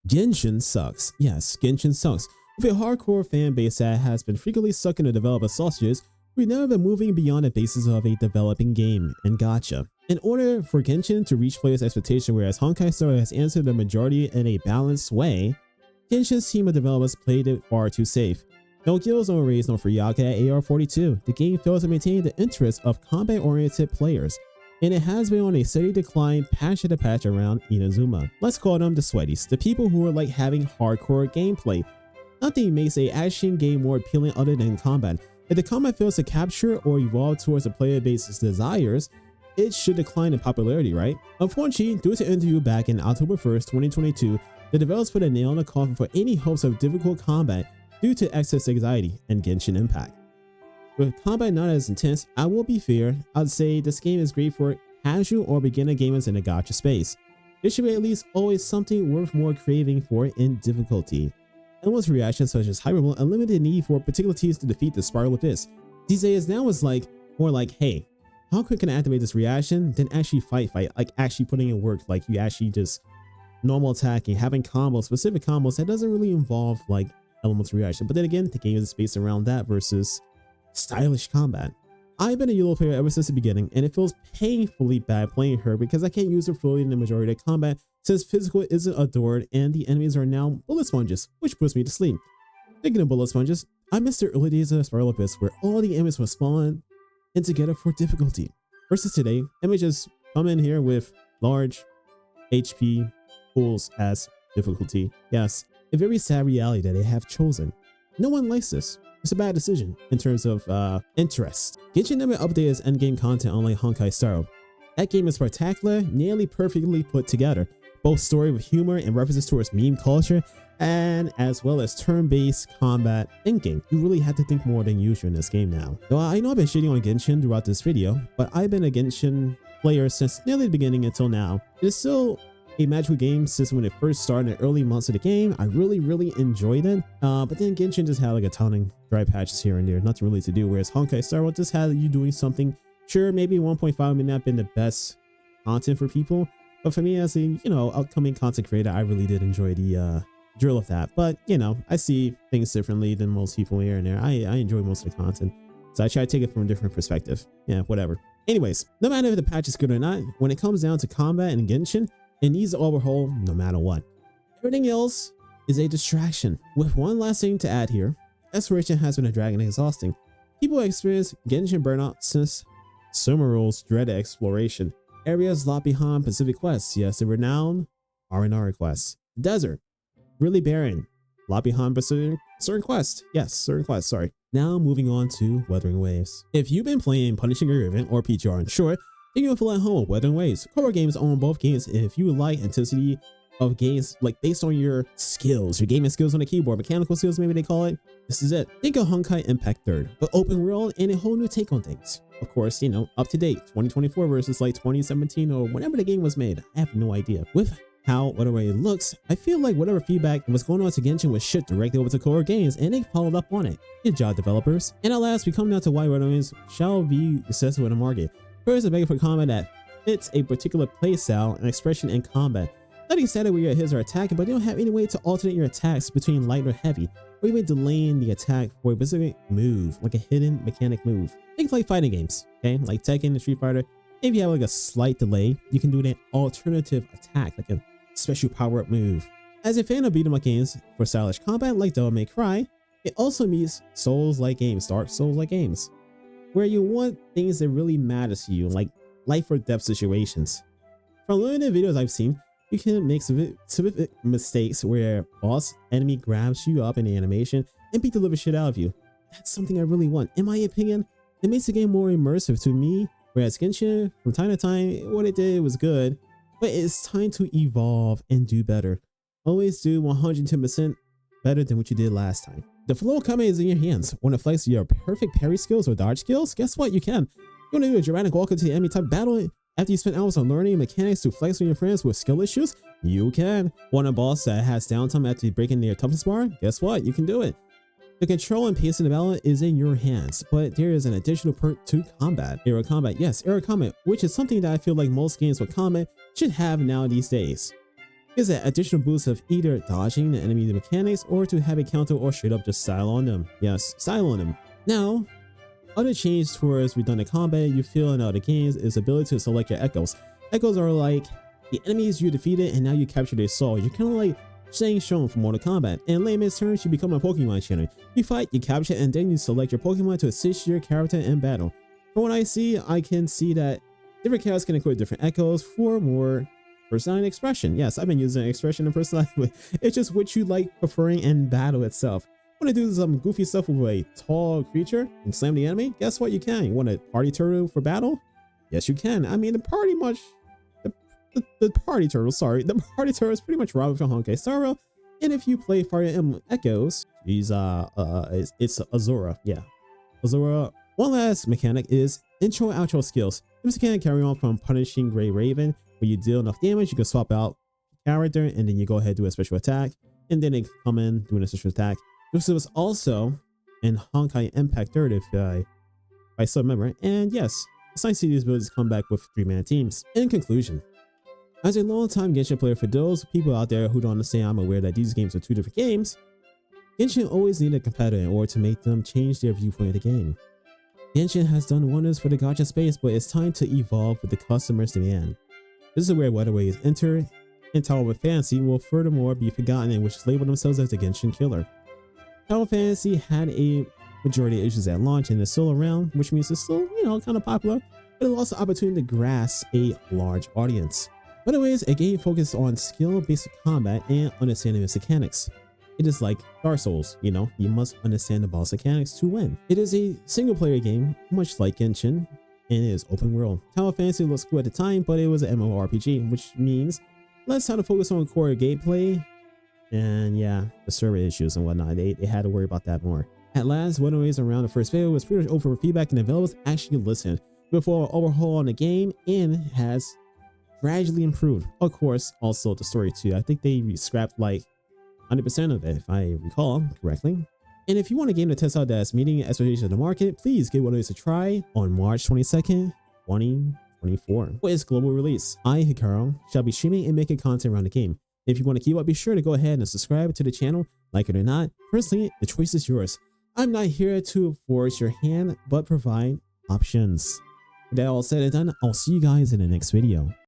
Genshin sucks. Yes, Genshin sucks. With a hardcore fan base that has been frequently sucking to developer sausages, we've never been moving beyond the basis of a developing game and gacha. In order for Genshin to reach players' expectation, whereas Honkai Star has answered the majority in a balanced way, Genshin's team of developers played it far too safe. No guilds, no raids, no free Yakuza at AR-42. The game fails to maintain the interest of combat-oriented players, and it has been on a steady decline patch after patch around Inazuma. Let's call them the sweaties, the people who are like having hardcore gameplay. Nothing makes a action game more appealing other than combat. If the combat fails to capture or evolve towards the player base's desires, it should decline in popularity, right? Unfortunately, due to an interview back in October 1st, 2022, the developers put a nail in the coffin for any hopes of difficult combat due to excess anxiety in Genshin Impact. With combat not as intense, I will be fair, I'd say this game is great for casual or beginner gamers in the gacha space. There should be at least always something worth more craving for in difficulty. Endless reactions such as hyperbole and limited need for particular teams to defeat the spiral abyss. These days now is like more like, hey, how quick can I activate this reaction? Then actually fight, like actually putting in work, like you actually just normal attacking, having combos, specific combos that doesn't really involve like elements of reaction. But then again, the game is based around that versus stylish combat. I've been a YOLO player ever since the beginning, and it feels painfully bad playing her because I can't use her fully in the majority of combat since physical isn't adored and the enemies are now bullet sponges, which puts me to sleep. Speaking of bullet sponges, I miss the early days of Spiral Abyss where all the enemies would spawn in together for difficulty. Versus today, enemies just come in here with large HP pools as difficulty. Yes, a very sad reality that they have chosen. No one likes this. It's a bad decision in terms of interest. Genshin never updated its endgame content unlike Honkai Star. That game is spectacular, nearly perfectly put together. Both story with humor and references towards meme culture, and as well as turn-based combat thinking. You really have to think more than usual in this game now. Though I know I've been shitting on Genshin throughout this video, but I've been a Genshin player since nearly the beginning until now. It is still a magical game since when it first started in the early months of the game. I really enjoyed it. But then Genshin just had like a ton of dry patches here and there, nothing really to do. Whereas Honkai Star Rail just had you doing something. Sure, maybe 1.5 may not have been the best content for people, but for me as a upcoming content creator, I really did enjoy the drill of that. But I see things differently than most people here and there. I enjoy most of the content, so I try to take it from a different perspective. Yeah, whatever. Anyways, no matter if the patch is good or not, when it comes down to combat and Genshin, it needs to overhaul no matter what. Everything else is a distraction. With one last thing to add here, exploration has been a drag and exhausting. People experience Genshin burnout since Sumeru's dreaded exploration. Areas locked behind Pacific quests, yes, the renowned R&R quests. Desert, really barren, locked behind Pacific certain quests. Yes, certain quests, sorry. Now moving on to Wuthering Waves. If you've been playing Punishing a Riven or PTR in short, then you'll feel at home with Wuthering Waves. Core games own both games, and if you like intensity of games like based on your skills, your gaming skills on the keyboard, mechanical skills maybe they call it, this is it. Think of Honkai Impact 3rd, but open world and a whole new take on things. Of course, up to date, 2024 versus like 2017 or whenever the game was made. I have no idea. With how Wuthering Waves looks, I feel like whatever feedback was going on to Genshin was shipped directly over to Core Games, and they followed up on it. Good job, developers. And at last, we come down to why Wuthering Waves shall be successful in the market. First, a begging for combat that fits a particular playstyle and expression in combat. Nothing static where your hits are attacking, but you don't have any way to alternate your attacks between light or heavy, or even delaying the attack for a specific move, like a hidden mechanic move. Think like fighting games, okay? Like Tekken and Street Fighter. If you have like a slight delay, you can do an alternative attack, like a special power-up move. As a fan of beat-em-up games for stylish combat like Devil May Cry, it also meets Souls-like games, Dark Souls-like games, where you want things that really matter to you, like life or death situations. From limited videos I've seen, you can make specific mistakes where boss enemy grabs you up in the animation and beat the living shit out of you. That's something I really want. In my opinion, it makes the game more immersive to me, whereas Genshin, from time to time, what it did was good, but it's time to evolve and do better. Always do 110% better than what you did last time. The flow of combat is in your hands. Want to flex your perfect parry skills or dodge skills? Guess what? You can. You want to do a dramatic walk into the enemy type battle after you spend hours on learning mechanics to flex on your friends with skill issues? You can. Want a boss that has downtime after breaking their toughness bar? Guess what? You can do it. The control and pacing of the battle is in your hands, but there is an additional perk to combat. Aero combat, yes, aero combat, which is something that I feel like most games with combat should have now these days. Gives an additional boost of either dodging the enemy mechanics or to have a counter or straight up just style on them. Yes, style on them. Now, other change towards redundant combat you feel in other games is the ability to select your echoes. Echoes are like the enemies you defeated and now you capture their soul. You're kind of like Shang Shung from Mortal Kombat. In layman's terms, you become a Pokemon trainer. You fight, you capture, and then you select your Pokemon to assist your character in battle. From what I see, I can see that different characters can include different echoes for more personality expression. Yes, I've been using expression and personality, but it's just what you like preferring in battle itself. Want to do some goofy stuff with a tall creature and slam the enemy? Guess what, you can. You want a party turtle for battle? Yes, you can. I mean, the party turtle is pretty much Robin from Honkai Star Rail. And if you play Fire Emblem Echoes, it's Azura. Yeah, Azura. One last mechanic is intro and outro skills. This can carry on from Punishing Grey Raven, where you deal enough damage, you can swap out the character, and then you go ahead and do a special attack, and then they come in doing a special attack. This was also in Honkai Impact 3rd, if I still remember. And yes, it's nice to see these abilities come back with 3-man teams. In conclusion, as a long-time Genshin player, for those people out there who don't understand, I'm aware that these games are 2 different games. Genshin always needed a competitor in order to make them change their viewpoint of the game. Genshin has done wonders for the gacha space, but it's time to evolve with the customer's demand. This is where Wuthering Waves enter, and Tower of Fantasy will furthermore be forgotten, and which label themselves as the Genshin killer. Tower of Fantasy had a majority of issues at launch and is still around, which means it's still, kind of popular, but it lost the opportunity to grasp a large audience. Anyways, a game focused on skill-based combat and understanding its mechanics. It is like Dark Souls, you must understand the boss mechanics to win. It is a single-player game, much like Genshin, and it is open world. Tower of Fantasy looks cool at the time, but it was an MMORPG, which means less time to focus on core gameplay, and yeah, the server issues and whatnot. They had to worry about that more. At last, Wuthering Waves around the first video was pretty much over feedback, and developers actually listened before an overhaul on the game, and has gradually improved. Of course, also the story too. I think they scrapped like 100% of it, if I recall correctly. And if you want a game to test out that's meeting expectations of the market, please give Wuthering Waves a try on March 22nd, 2024 for its global release. I, Hikaro, shall be streaming and making content around the game. If you want to keep up, be sure to go ahead and subscribe to the channel, like it or not. Personally, the choice is yours. I'm not here to force your hand, but provide options. With that all said and done, I'll see you guys in the next video.